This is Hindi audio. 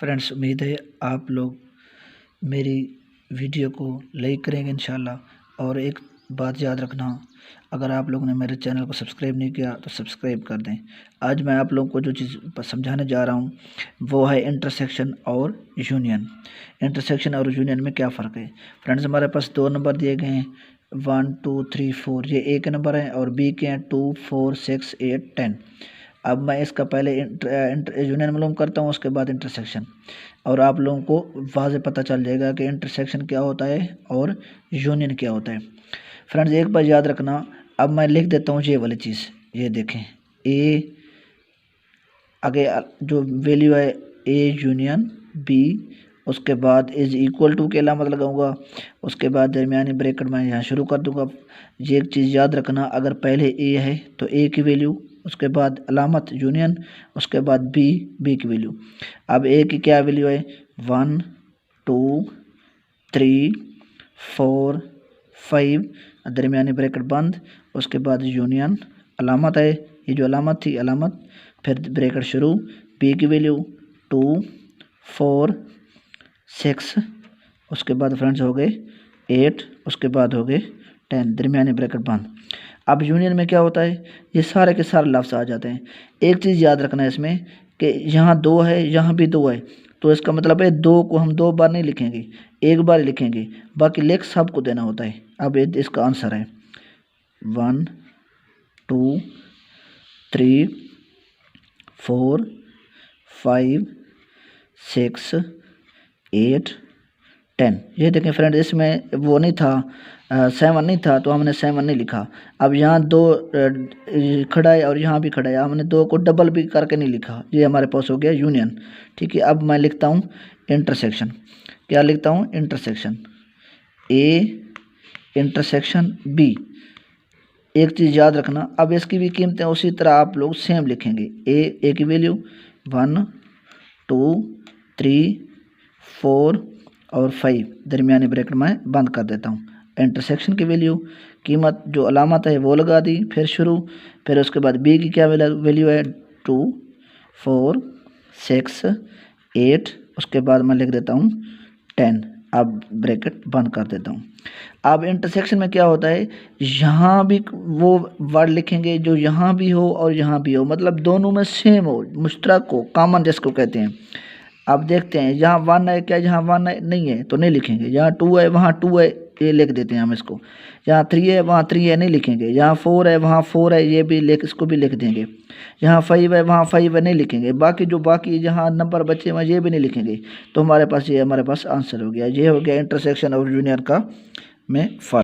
फ्रेंड्स, उम्मीद है आप लोग मेरी वीडियो को लाइक करेंगे इंशाल्लाह। और एक बात याद रखना, अगर आप लोगों ने मेरे चैनल को सब्सक्राइब नहीं किया तो सब्सक्राइब कर दें। आज मैं आप लोगों को जो चीज़ समझाने जा रहा हूँ वो है इंटरसेक्शन और यूनियन। इंटरसेक्शन और यूनियन में क्या फ़र्क है। फ्रेंड्स, हमारे पास दो नंबर दिए गए हैं 1 2 3 4, ये ए के नंबर हैं और बी के हैं 2 4 6 8 10। अब मैं इसका पहले यूनियन मालूम करता हूँ, उसके बाद इंटरसेक्शन, और आप लोगों को वाज़े पता चल जाएगा कि इंटरसेक्शन क्या होता है और यूनियन क्या होता है। फ्रेंड्स, एक बार याद रखना, अब मैं लिख देता हूँ ये वाली चीज़, ये देखें ए, आगे जो वैल्यू है ए यूनियन बी, उसके बाद इज इक्वल टू के अलामत लगाऊंगा, उसके बाद दरमियानी ब्रैकेट में यहाँ शुरू कर दूंगा। ये एक चीज़ याद रखना, अगर पहले ए है तो ए की वैल्यू, उसके बाद अलामत यूनियन, उसके बाद बी की वैल्यू। अब ए की क्या वैल्यू है 1 2 3 4 5, दरमियानी ब्रैकेट बंद, उसके बाद यूनियन अलामत है, ये जो अलामत थी अलामत, फिर ब्रैकेट शुरू, बी की वैल्यू 2 4 6, उसके बाद फ्रेंड्स हो गए 8, उसके बाद हो गए 10, दरमियानी ब्रैकेट बंद। अब यूनियन में क्या होता है, ये सारे के सारे लफ्ज़ आ जाते हैं। एक चीज़ याद रखना है इसमें कि यहाँ 2 है, यहाँ भी 2 है, तो इसका मतलब है 2 को हम 2 बार नहीं लिखेंगे, एक बार लिखेंगे, बाकी लेख सबको देना होता है। अब इसका आंसर है 1 2 3 4 5 6 8 10। ये देखें फ्रेंड, इसमें वो नहीं था 7 नहीं था, तो हमने 7 नहीं लिखा। अब यहाँ 2 खड़ा है और यहाँ भी खड़ा है, हमने 2 को डबल भी करके नहीं लिखा, ये हमारे पास हो गया यूनियन। ठीक है, अब मैं लिखता हूँ इंटरसेक्शन। क्या लिखता हूँ, इंटरसेक्शन ए इंटरसेक्शन बी। एक चीज़ याद रखना, अब इसकी भी कीमतें उसी तरह आप लोग सेम लिखेंगे। ए की वैल्यू 1 2 3 4 और 5, दरमियानी ब्रैकेट में बंद कर देता हूँ। इंटरसेक्शन की वैल्यू, कीमत जो अलामत है वो लगा दी, फिर शुरू, फिर उसके बाद बी की क्या वैल्यू है 2 4 6 8, उसके बाद मैं लिख देता हूँ 10, अब ब्रैकेट बंद कर देता हूँ। अब इंटरसेक्शन में क्या होता है, यहाँ भी वो वर्ड लिखेंगे जो यहाँ भी हो और यहाँ भी हो, मतलब दोनों में सेम हो, मुश्तरक हो, कॉमन जिसको कहते हैं। अब देखते हैं, यहाँ 1 है, क्या यहाँ 1 है, नहीं है तो नहीं लिखेंगे। यहाँ 2 है, वहाँ 2 है, ये लिख देते हैं हम इसको। यहाँ 3 है, वहाँ 3 है, नहीं लिखेंगे। यहाँ 4 है, वहाँ 4 है, ये भी इसको भी लिख देंगे। यहाँ 5 है, वहाँ 5 है, नहीं लिखेंगे। बाकी जो बाकी जहाँ नंबर बचे हुए ये भी नहीं लिखेंगे। तो हमारे पास आंसर हो गया। ये हो गया इंटरसेक्शन और यूनियन का में फ़र्क।